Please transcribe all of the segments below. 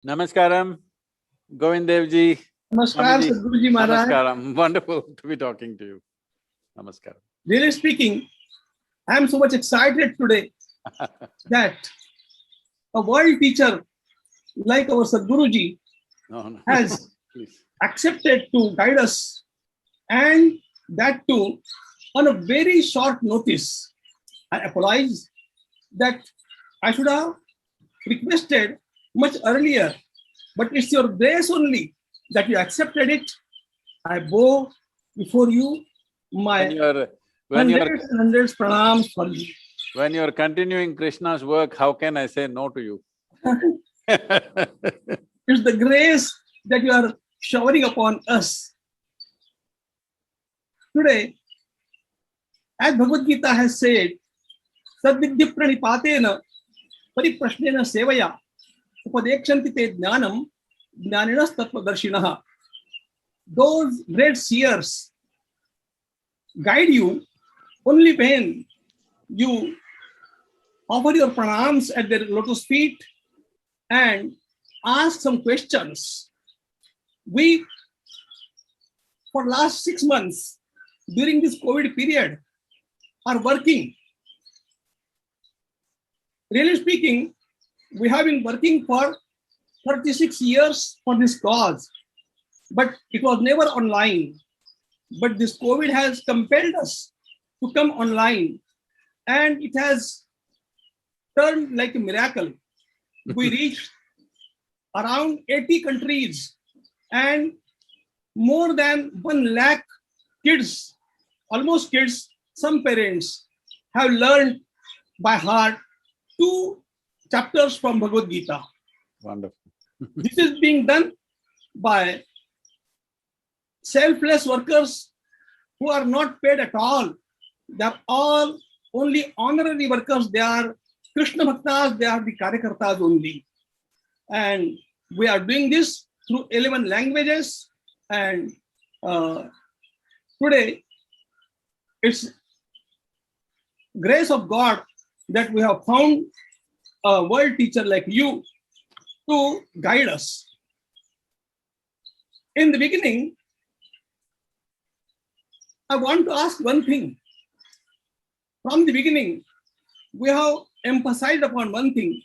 Namaskaram, Govind Dev Ji. Namaskar, Swamiji. Sadhguru Ji Maharaj. Namaskaram, wonderful to be talking to you. Namaskaram. Really speaking, I am so much excited today that a world teacher like our Sadhguru Ji No. has Please. accepted to guide us, and that too on a very short notice. I apologize that I should have requested much earlier, but it's your grace only that you accepted it. I bow before you my When hundreds and hundreds pranams for you. you're continuing Krishna's work, how can I say no to you? It's the grace that you are showering upon us. Today, as Bhagavad Gita has said, Sadvidya pranipatena pariprashnena sevaya upadekshanti te jnanam jnaninas tattvadarshinaha. Those great seers guide you only when you offer your pranams at their lotus feet and ask some questions. We, for last 6 months, during this COVID period, are working. Really speaking, we have been working for 36 years for this cause, but it was never online. But this COVID has compelled us to come online, and it has turned like a miracle. We reached around 80 countries, and more than 1 lakh kids, almost kids, some parents have learned by heart 2 chapters from Bhagavad Gita. Wonderful. This is being done by selfless workers who are not paid at all. They are all only honorary workers. They are Krishna Bhaktas, they are the Karyakartas only. And we are doing this through 11 languages. And today, it's grace of God that we have found a world teacher like you to guide us. In the beginning, I want to ask one thing. From the beginning, we have emphasized upon one thing,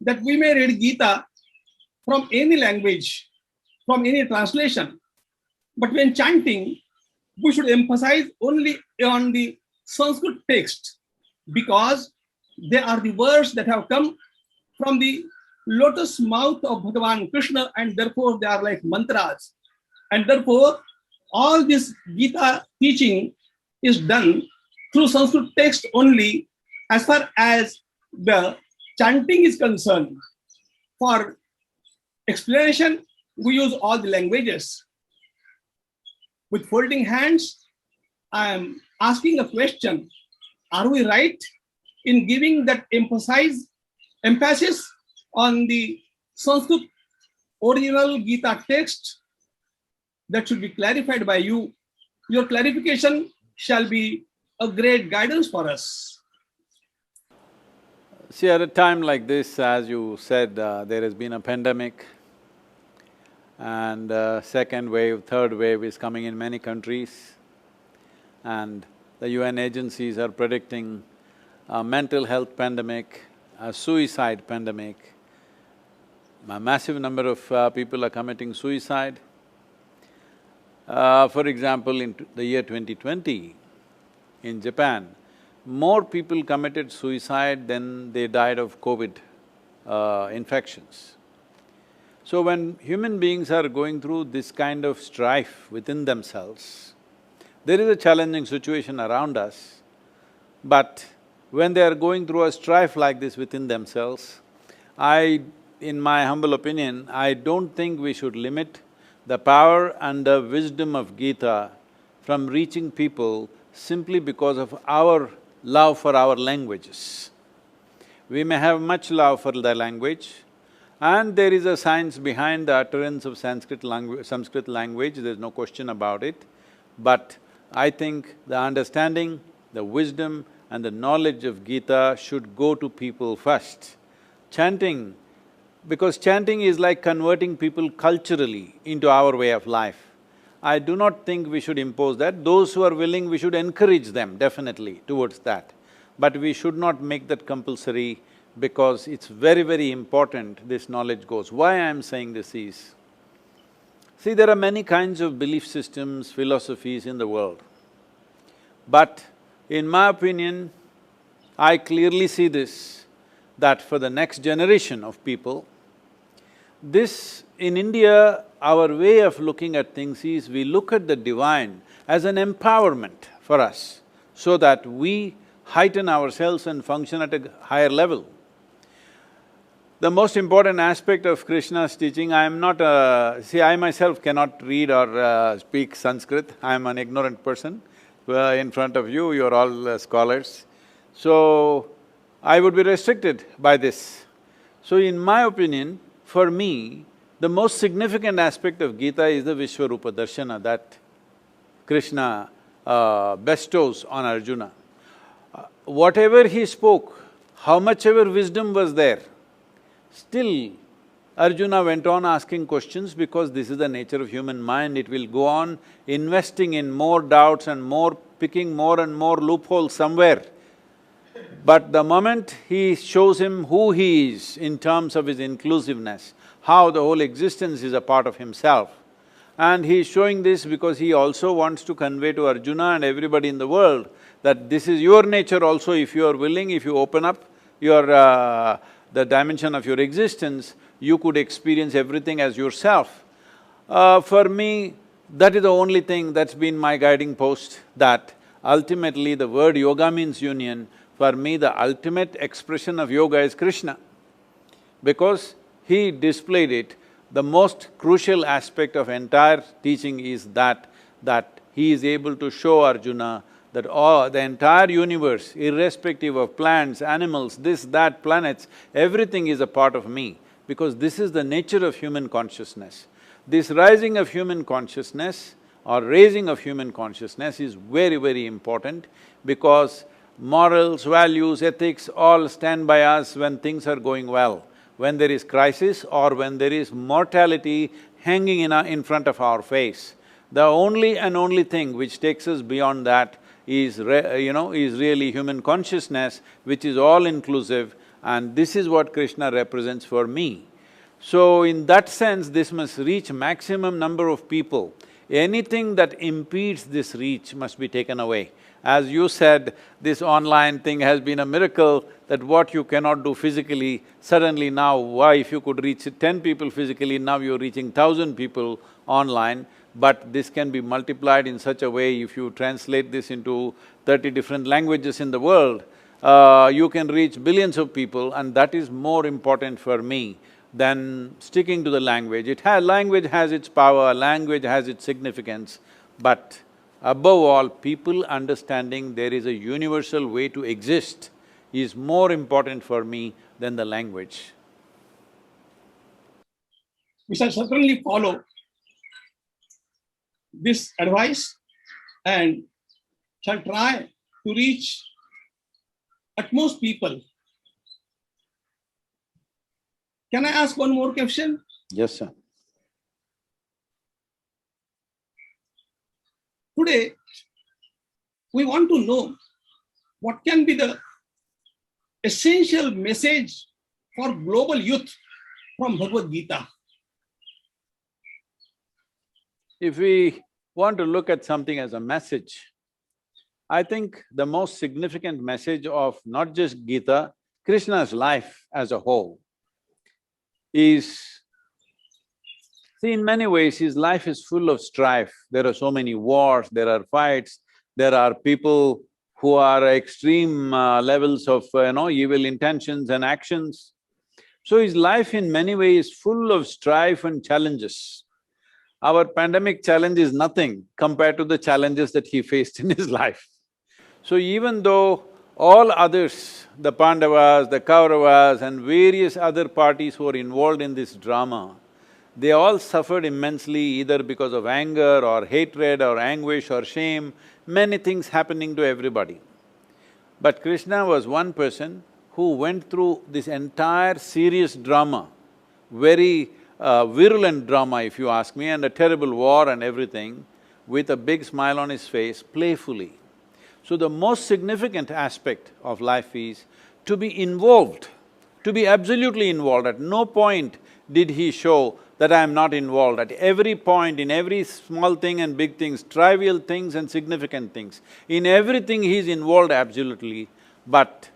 that we may read Gita from any language, from any translation. But when chanting, we should emphasize only on the Sanskrit text, because they are the words that have come from the lotus mouth of Bhagavan Krishna, and therefore they are like mantras. And therefore, all this Gita teaching is done through Sanskrit text only, as far as the chanting is concerned. For explanation, we use all the languages. With folding hands, I am asking a question. Are we right in giving that emphasis on the Sanskrit original Gita text? That should be clarified by you. Your clarification shall be a great guidance for us. See, at a time like this, as you said, there has been a pandemic, and second wave, third wave is coming in many countries, and the UN agencies are predicting a mental health pandemic, a suicide pandemic. A massive number of people are committing suicide. For example, in the year 2020, in Japan, more people committed suicide than they died of COVID infections. So when human beings are going through this kind of strife within themselves, there is a challenging situation around us, but when they are going through a strife like this within themselves, in my humble opinion, I don't think we should limit the power and the wisdom of Gita from reaching people simply because of our love for our languages. We may have much love for the language, and there is a science behind the utterance of Sanskrit language, there's no question about it. But I think the understanding, the wisdom and the knowledge of Gita should go to people first. Chanting because chanting is like converting people culturally into our way of life. I do not think we should impose that. Those who are willing, we should encourage them definitely towards that. But we should not make that compulsory because it's very, very important this knowledge goes. Why I'm saying this is, see, there are many kinds of belief systems, philosophies in the world. But in my opinion, I clearly see this, that for the next generation of people, this… in India, our way of looking at things is we look at the divine as an empowerment for us so that we heighten ourselves and function at a higher level. The most important aspect of Krishna's teaching, I am not a… see, I myself cannot read or speak Sanskrit, I am an ignorant person. In front of you, you're all scholars. So, I would be restricted by this. So in my opinion, for me, the most significant aspect of Gita is the Vishwarupa Darshana that Krishna bestows on Arjuna. Whatever he spoke, how much ever wisdom was there, still Arjuna went on asking questions because this is the nature of human mind, it will go on investing in more doubts and more… picking more and more loopholes somewhere. But the moment he shows him who he is in terms of his inclusiveness, how the whole existence is a part of himself, and he is showing this because he also wants to convey to Arjuna and everybody in the world that this is your nature also. If you are willing, if you open up your… the dimension of your existence, you could experience everything as yourself. For me, that is the only thing that's been my guiding post, that ultimately the word yoga means union. For me, the ultimate expression of yoga is Krishna, because he displayed it. The most crucial aspect of entire teaching is that he is able to show Arjuna that the entire universe, irrespective of plants, animals, this, that, planets, everything is a part of me, because this is the nature of human consciousness. This rising of human consciousness or raising of human consciousness is very, very important, because morals, values, ethics all stand by us when things are going well. When there is crisis or when there is mortality hanging in front of our face, the only and only thing which takes us beyond that is really human consciousness, which is all-inclusive, and this is what Krishna represents for me. So in that sense, this must reach maximum number of people. Anything that impedes this reach must be taken away. As you said, this online thing has been a miracle, that what you cannot do physically, suddenly now, why if you could reach 10 people physically, now you're reaching 1,000 people online. But this can be multiplied in such a way, if you translate this into 30 different languages in the world, you can reach billions of people, and that is more important for me than sticking to the language. Language has its power, language has its significance, but above all, people understanding there is a universal way to exist is more important for me than the language. We shall certainly follow this advice and shall try to reach utmost people. Can I ask one more question? Yes, sir. Today, we want to know what can be the essential message for global youth from Bhagavad Gita. If we want to look at something as a message, I think the most significant message of not just Gita, Krishna's life as a whole is… see, in many ways his life is full of strife. There are so many wars, there are fights, there are people who are extreme levels of evil intentions and actions. So his life in many ways is full of strife and challenges. Our pandemic challenge is nothing compared to the challenges that he faced in his life. So even though all others, the Pandavas, the Kauravas and various other parties who are involved in this drama, they all suffered immensely either because of anger or hatred or anguish or shame, many things happening to everybody. But Krishna was one person who went through this entire serious drama very virulent drama, if you ask me, and a terrible war and everything, with a big smile on his face, playfully. So the most significant aspect of life is to be involved, to be absolutely involved. At no point did he show that I am not involved. At every point, in every small thing and big things, trivial things and significant things, in everything he is involved absolutely, but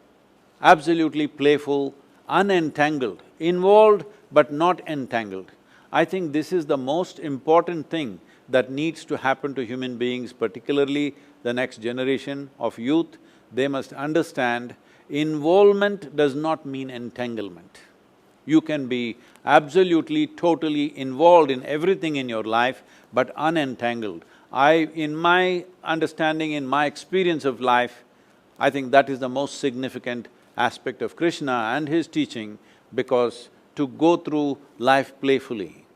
absolutely playful, unentangled, involved but not entangled. I think this is the most important thing that needs to happen to human beings, particularly the next generation of youth. They must understand involvement does not mean entanglement. You can be absolutely, totally involved in everything in your life, but unentangled. In my understanding, in my experience of life, I think that is the most significant aspect of Krishna and his teaching, because to go through life playfully,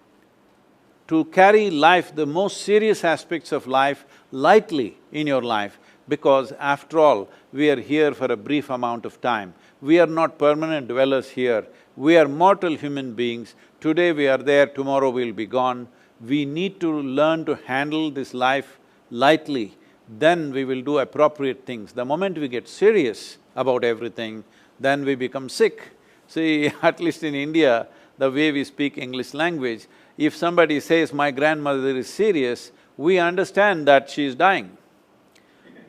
to carry life, the most serious aspects of life, lightly in your life, because after all, we are here for a brief amount of time. We are not permanent dwellers here, we are mortal human beings. Today we are there, tomorrow we'll be gone. We need to learn to handle this life lightly, then we will do appropriate things. The moment we get serious about everything, then we become sick. See, at least in India, the way we speak English language, if somebody says, my grandmother is serious, we understand that she is dying.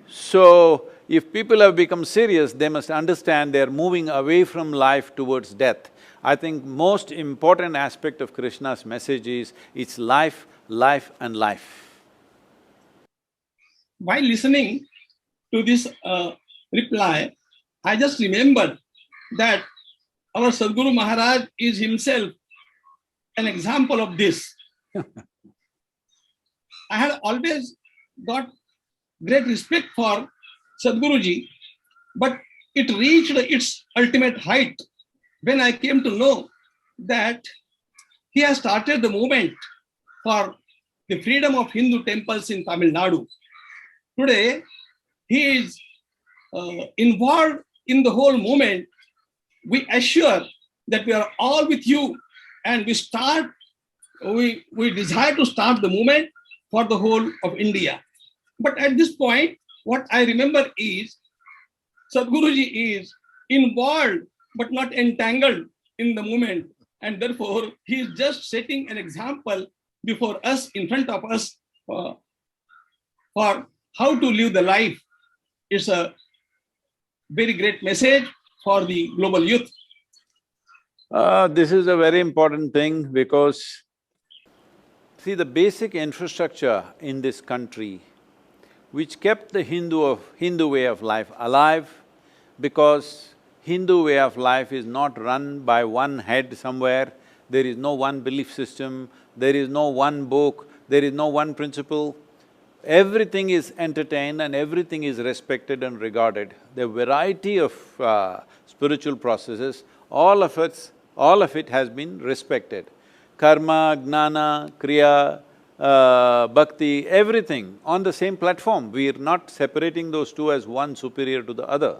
So, if people have become serious, they must understand they are moving away from life towards death. I think most important aspect of Krishna's message is, it's life, life and life. While listening to this reply, I just remembered that our Sadhguru Maharaj is himself an example of this. I had always got great respect for Sadhguruji, but it reached its ultimate height when I came to know that he has started the movement for the freedom of Hindu temples in Tamil Nadu. Today, he is involved in the whole movement. We assure that we are all with you, and we desire to start the movement for the whole of India. But at this point, what I remember is, Sadhguruji is involved but not entangled in the movement, and therefore he is just setting an example before us, in front of us, for how to live the life. It's a very great message for the global youth. This is a very important thing, because see, the basic infrastructure in this country which kept the Hindu way of life alive, because Hindu way of life is not run by one head somewhere, there is no one belief system, there is no one book, there is no one principle. Everything is entertained and everything is respected and regarded. The variety of spiritual processes, all of it has been respected. Karma, Gnana, Kriya, Bhakti, everything on the same platform. We are not separating those two as one superior to the other.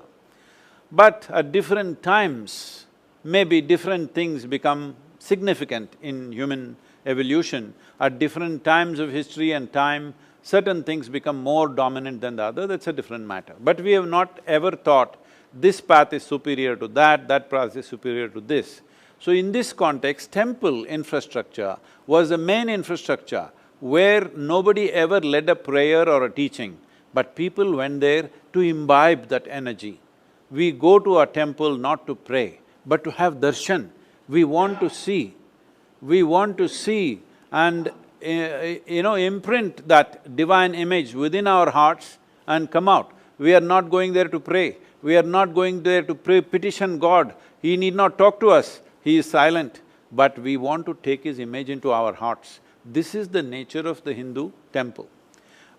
But at different times, maybe different things become significant in human evolution. At different times of history and time, certain things become more dominant than the other, that's a different matter. But we have not ever thought, this path is superior to that path is superior to this. So in this context, temple infrastructure was the main infrastructure where nobody ever led a prayer or a teaching, but people went there to imbibe that energy. We go to a temple not to pray, but to have darshan. We want to see and imprint that divine image within our hearts and come out. We are not going there to pray, we are not going there to petition God. He need not talk to us, He is silent, but we want to take His image into our hearts. This is the nature of the Hindu temple.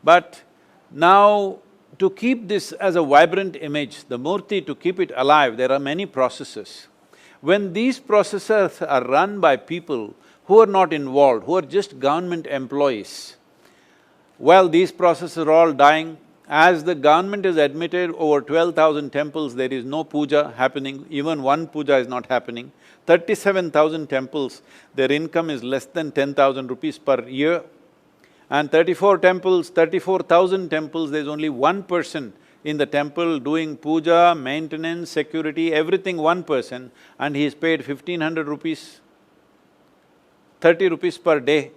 But now, to keep this as a vibrant image, the murti, to keep it alive, there are many processes. When these processes are run by people who are not involved, who are just government employees, well, these processes are all dying As the government has admitted over 12,000 temples, there is no puja happening, even one puja is not happening. 37,000 temples, their income is less than 10,000 rupees per year. And 34,000 temples, there's only one person in the temple doing puja, maintenance, security, everything one person, and he's paid 1,500 rupees, 30 rupees per day,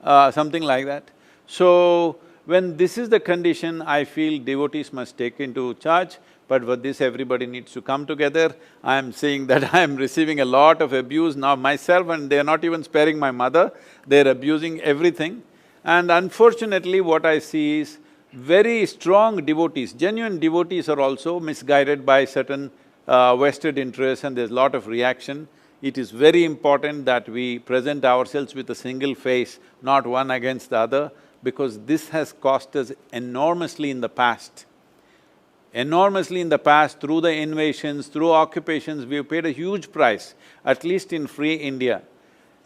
something like that. So, when this is the condition, I feel devotees must take into charge, but for this everybody needs to come together. I am seeing that I am receiving a lot of abuse now myself, and they are not even sparing my mother, they're abusing everything. And unfortunately, what I see is very strong devotees, genuine devotees are also misguided by certain vested interests, and there's a lot of reaction. It is very important that we present ourselves with a single face, not one against the other, because this has cost us enormously in the past. Enormously in the past, through the invasions, through occupations, we have paid a huge price, at least in free India.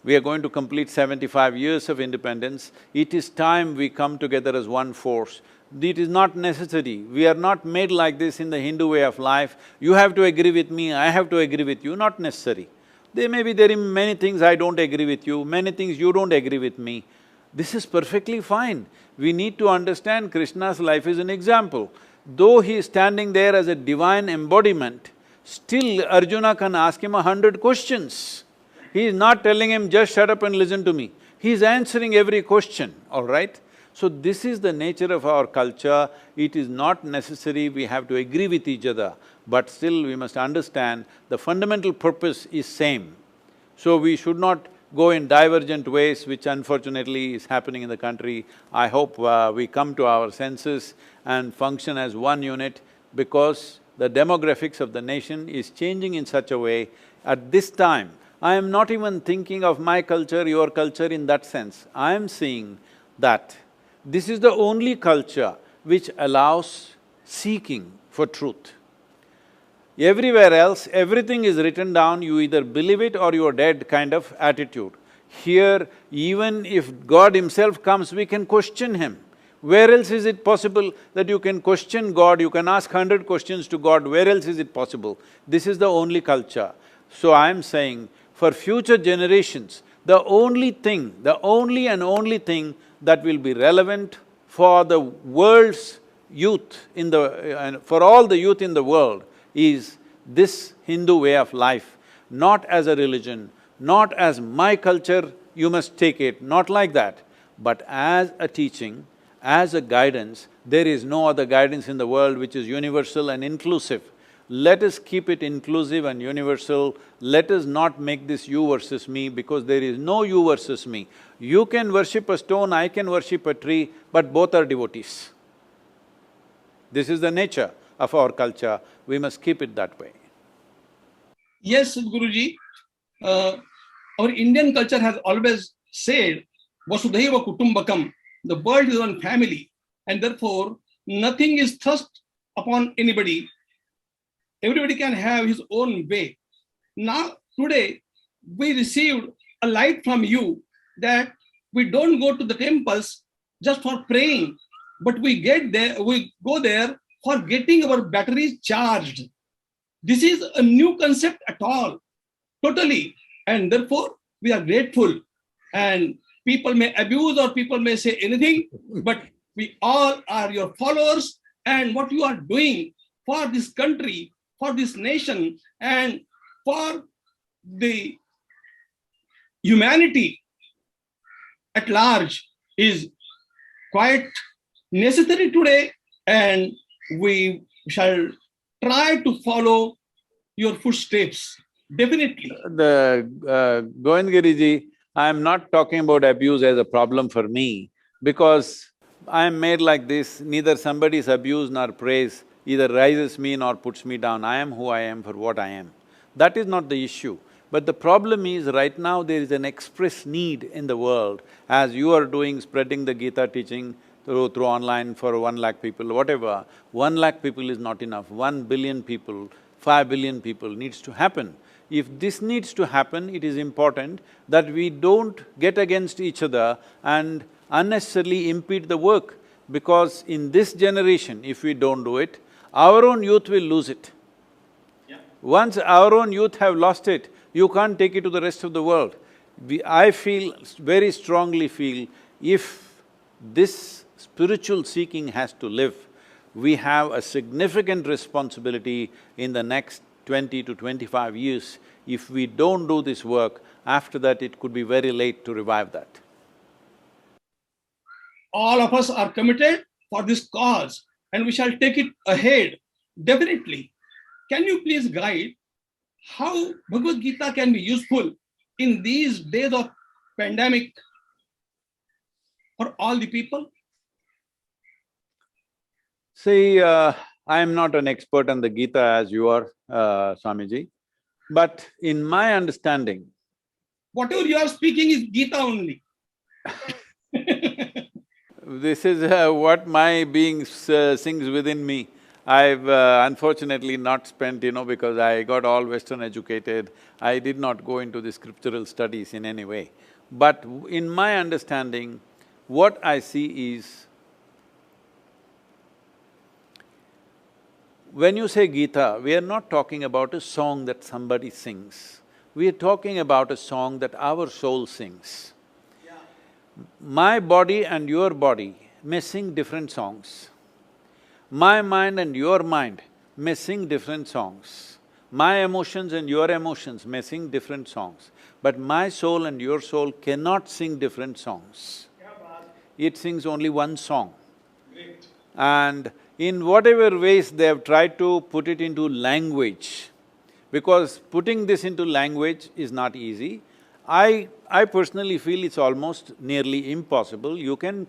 We are going to complete 75 years of independence. It is time we come together as one force. It is not necessary. We are not made like this in the Hindu way of life. You have to agree with me, I have to agree with you, not necessary. There may be many things I don't agree with you, many things you don't agree with me. This is perfectly fine. We need to understand Krishna's life is an example. Though he is standing there as a divine embodiment, still Arjuna can ask him 100 questions. He is not telling him, just shut up and listen to me. He is answering every question, all right? So this is the nature of our culture. It is not necessary we have to agree with each other, but still we must understand the fundamental purpose is same. So we should not go in divergent ways, which unfortunately is happening in the country. I hope we come to our senses and function as one unit, because the demographics of the nation is changing in such a way. At this time, I am not even thinking of my culture, your culture in that sense. I am seeing that this is the only culture which allows seeking for truth. Everywhere else, everything is written down, you either believe it or you're dead kind of attitude. Here, even if God himself comes, we can question him. Where else is it possible that you can question God, you can ask 100 questions to God, where else is it possible? This is the only culture. So I am saying, for future generations, the only thing that will be relevant for the world's youth for all the youth in the world is this Hindu way of life, not as a religion, not as my culture, you must take it, not like that, but as a teaching, as a guidance. There is no other guidance in the world which is universal and inclusive. Let us keep it inclusive and universal. Let us not make this you versus me, because there is no you versus me. You can worship a stone, I can worship a tree, but both are devotees. This is the nature of our culture, we must keep it that way. Yes, Guruji, our Indian culture has always said, Vasudhaiva Kutumbakam, the world is one family, and therefore nothing is thrust upon anybody. Everybody can have his own way. Now, today, we received a light from you that we don't go to the temples just for praying, but we go there for getting our batteries charged. This is a new concept at all, totally, and therefore we are grateful. And people may abuse or people may say anything, but we all are your followers, and what you are doing for this country, for this nation, and for the humanity at large is quite necessary today, and we shall try to follow your footsteps, definitely. Govind Giriji, I am not talking about abuse as a problem for me, because I am made like this, neither somebody's abuse nor praise either rises me nor puts me down. I am who I am for what I am. That is not the issue. But the problem is, right now there is an express need in the world, as you are doing, spreading the Gita teaching through online for 1 lakh people, whatever. 1 lakh people is not enough, 1 billion people, 5 billion people needs to happen. If this needs to happen, it is important that we don't get against each other and unnecessarily impede the work. because in this generation, if we don't do it, our own youth will lose it. Once our own youth have lost it, you can't take it to the rest of the world. I very strongly feel, if this spiritual seeking has to live, we have a significant responsibility in the next 20 to 25 years. If we don't do this work, after that it could be very late to revive that. All of us are committed for this cause and we shall take it ahead, definitely. Can you please guide how Bhagavad Gita can be useful in these days of pandemic for all the people? See, I am not an expert on the Gita as you are, Swamiji, but in my understanding… Whatever you are speaking is Gita only. This is what my being sings within me. I've unfortunately not spent, because I got all Western educated, I did not go into the scriptural studies in any way. But in my understanding, what I see is, when you say Gita, we are not talking about a song that somebody sings. We are talking about a song that our soul sings. My body and your body may sing different songs. My mind and your mind may sing different songs. My emotions and your emotions may sing different songs. But my soul and your soul cannot sing different songs. It sings only one song. Great. And in whatever ways they have tried to put it into language, because putting this into language is not easy. I personally feel it's almost nearly impossible. You can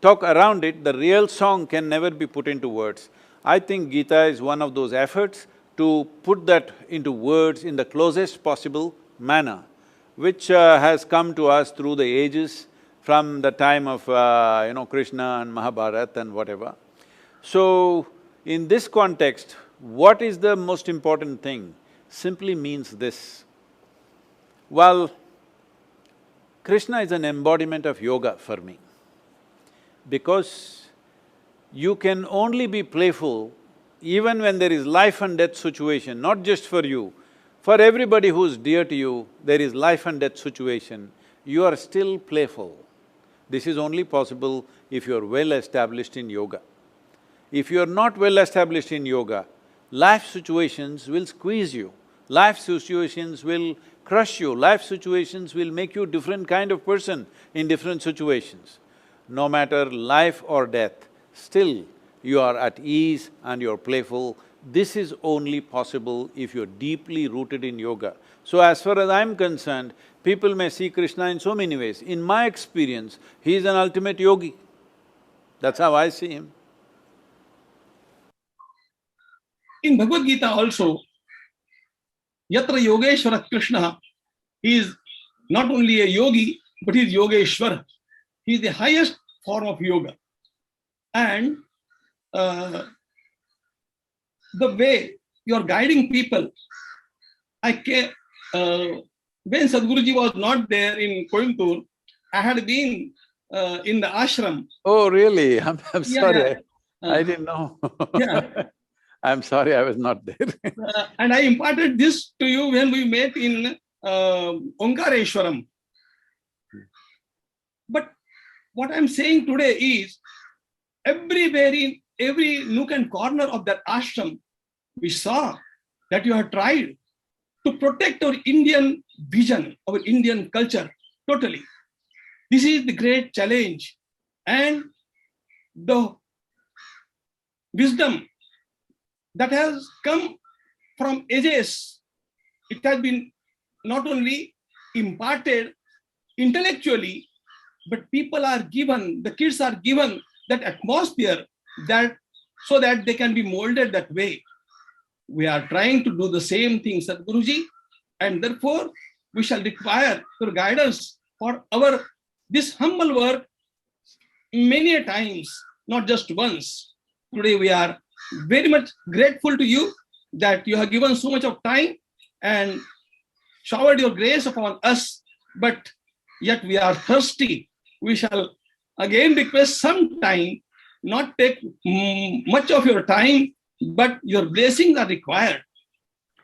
talk around it, the real song can never be put into words. I think Gita is one of those efforts to put that into words in the closest possible manner, which has come to us through the ages, from the time of Krishna and Mahabharata and whatever. So, in this context, what is the most important thing? Simply means this. Well, Krishna is an embodiment of yoga for me, because you can only be playful even when there is life and death situation, not just for you, for everybody who's dear to you, there is life and death situation, you are still playful. This is only possible if you're well established in yoga. If you're not well established in yoga, life situations will squeeze you, life situations will crush you, life situations will make you a different kind of person in different situations. No matter life or death, still you are at ease and you're playful. This is only possible if you're deeply rooted in yoga. So as far as I'm concerned, people may see Krishna in so many ways. In my experience, he is an ultimate yogi. That's how I see him. In Bhagavad Gita also, Yatra Yogeshwara Krishna, he is not only a yogi, but he is Yogeshwara. He is the highest form of yoga. And the way you are guiding people, when Sadhguruji was not there in Coimbatore, I had been in the ashram. Oh, really? I'm sorry, Yeah. I didn't know. Yeah. I'm sorry I was not there. And I imparted this to you when we met in Omkareshwaram. But what I'm saying today is, everywhere in every nook and corner of that ashram, we saw that you have tried to protect our Indian vision, our Indian culture, totally. This is the great challenge, and the wisdom that has come from ages, it has been not only imparted intellectually, but people are given, the kids are given that atmosphere that so that they can be molded that way. We are trying to do the same thing, Sadhguruji, and therefore we shall require your guidance for this humble work many a times, not just once. Today we are very much grateful to you that you have given so much of time and showered your grace upon us, but yet we are thirsty. We shall again request some time not take much of your time, but your blessings are required.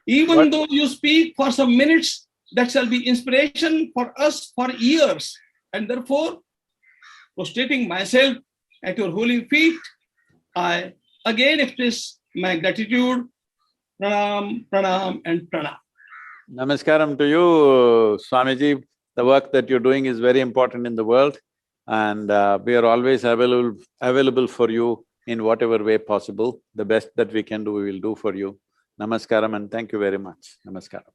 Even though you speak for some minutes, that shall be inspiration for us for years. And therefore, prostrating myself at your holy feet, I again express my gratitude. Pranam, pranam, and pranam. Namaskaram to you, Swamiji. The work that you're doing is very important in the world, and we are always available for you in whatever way possible. The best that we can do, we will do for you. Namaskaram and thank you very much. Namaskaram.